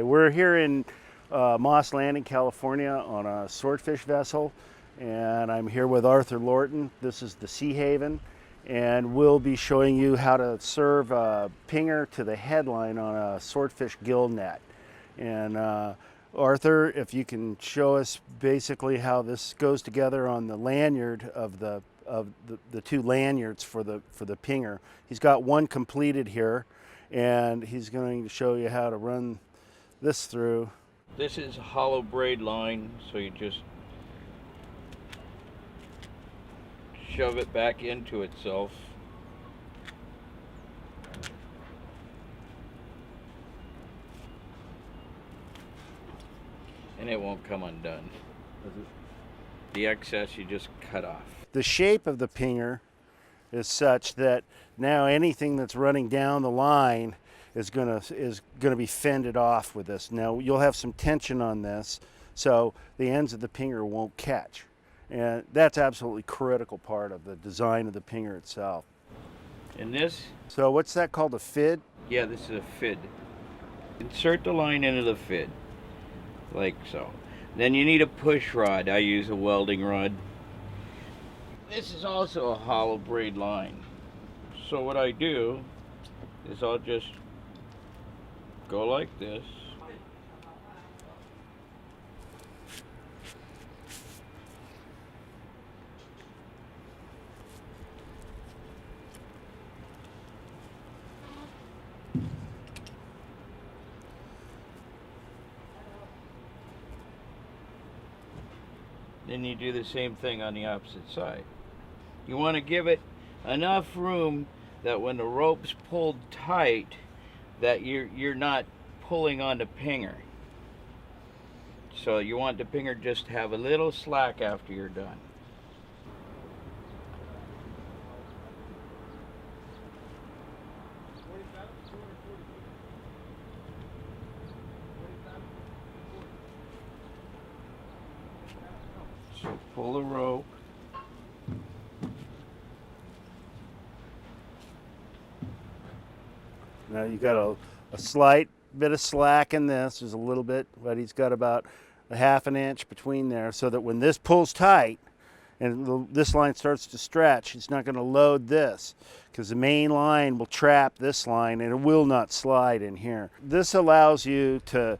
We're here in Moss Landing, California on a swordfish vessel, and I'm here with Arthur Lorton. This is the Sea Haven, and we'll be showing you how to serve a pinger to the headline on a swordfish gill net. And Arthur, if you can show us basically how this goes together on the lanyard of the two lanyards for the pinger. He's got one completed here, and he's going to show you how to run this through. This is a hollow braid line, so you just shove it back into itself. And it won't come undone. The excess you just cut off. The shape of the pinger is such that now anything that's running down the line is gonna be fended off with this. Now you'll have some tension on this, so the ends of the pinger won't catch, and that's absolutely critical part of the design of the pinger itself. And this? So what's that called, a fid? Yeah, this is a fid. Insert the line into the fid, like so. Then you need a push rod. I use a welding rod. This is also a hollow braid line. So what I do is I'll just go like this. Then you do the same thing on the opposite side. You want to give it enough room that when the rope's pulled tight, that you're not pulling on the pinger. So you want the pinger just to have a little slack after you're done. So pull the rope. Now you got a slight bit of slack in this. There's a little bit, but he's got about a half an inch between there, so that when this pulls tight and this line starts to stretch, it's not going to load this, because the main line will trap this line and it will not slide in here. This allows you to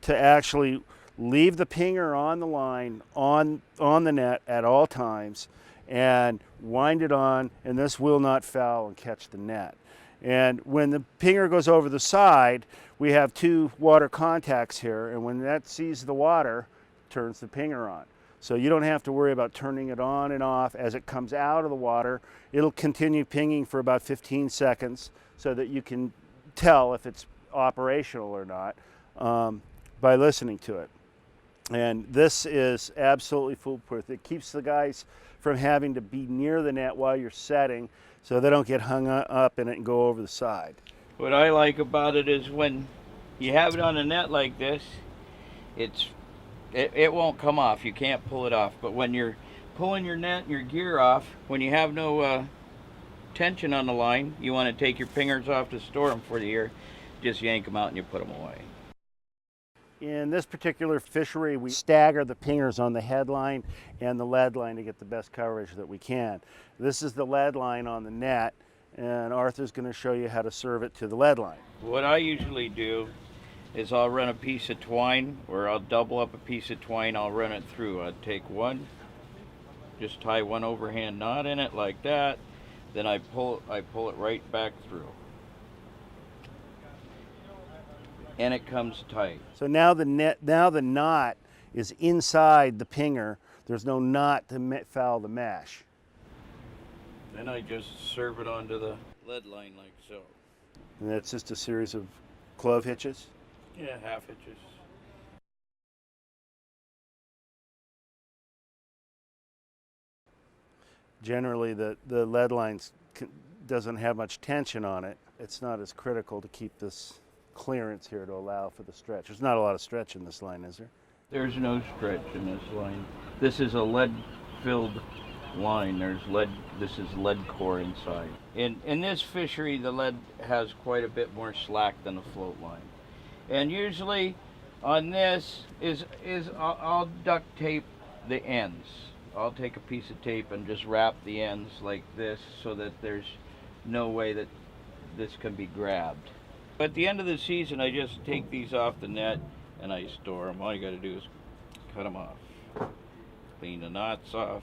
actually leave the pinger on the line, on the net at all times, and wind it on, and this will not foul and catch the net. And when the pinger goes over the side, we have two water contacts here, and when that sees the water, it turns the pinger on. So you don't have to worry about turning it on and off. As it comes out of the water, it'll continue pinging for about 15 seconds so that you can tell if it's operational or not by listening to it. And this is absolutely foolproof. It keeps the guys from having to be near the net while you're setting, so they don't get hung up in it and go over the side. What I like about it is when you have it on a net like this, it won't come off. You can't pull it off. But when you're pulling your net and your gear off, when you have no tension on the line, you want to take your pingers off to store them for the year, just yank them out and you put them away. In this particular fishery, we stagger the pingers on the headline and the lead line to get the best coverage that we can. This is the lead line on the net, and Arthur's going to show you how to serve it to the lead line. What I usually do is I'll run a piece of twine, or I'll double up a piece of twine, I'll run it through. I'll take one, just tie one overhand knot in it like that, then I pull it right back through. And it comes tight. So now the knot is inside the pinger. There's no knot to foul the mesh. Then I just serve it onto the lead line like so. And that's just a series of clove hitches? Yeah, half hitches. Generally, the lead line doesn't have much tension on it. It's not as critical to keep this clearance here to allow for the stretch. There's not a lot of stretch in this line, is there? There's no stretch in this line. This is a lead-filled line. This is lead core inside. In this fishery, the lead has quite a bit more slack than a float line. And usually On this is I'll duct tape the ends. I'll take a piece of tape and just wrap the ends like this so that there's no way that this can be grabbed. At the end of the season, I just take these off the net and I store them. All you got to do is cut them off, clean the knots off.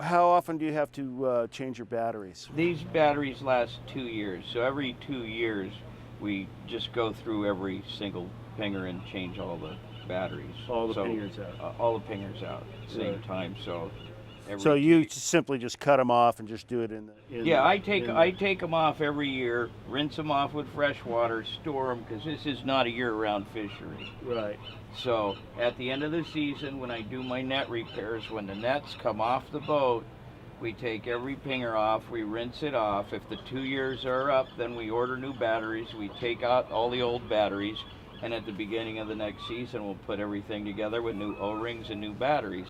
How often do you have to change your batteries? These batteries last 2 years, so every 2 years we just go through every single pinger and change all the batteries. All the pingers out. All the pingers out at the same Right. time. So. So you simply just cut them off and just do it in the. Yeah, I take them off every year, rinse them off with fresh water, store them because this is not a year-round fishery. Right. So at the end of the season, when I do my net repairs, when the nets come off the boat, we take every pinger off, we rinse it off. If the 2 years are up, then we order new batteries. We take out all the old batteries, and at the beginning of the next season, we'll put everything together with new O-rings and new batteries.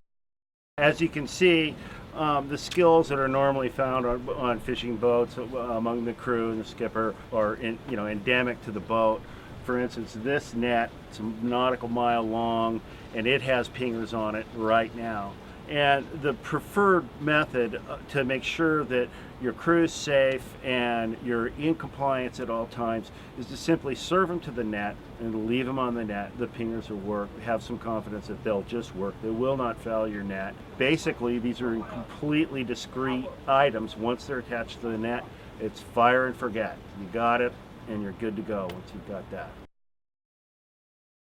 As you can see, the skills that are normally found on fishing boats among the crew and the skipper are endemic to the boat. For instance, this net, it's a nautical mile long, and it has pingers on it right now. And the preferred method to make sure that your crew's safe and you're in compliance at all times is to simply serve them to the net and leave them on the net. The pingers will work. Have some confidence that they'll just work. They will not foul your net. Basically, these are completely discrete items. Once they're attached to the net, it's fire and forget. You got it, and you're good to go once you've got that.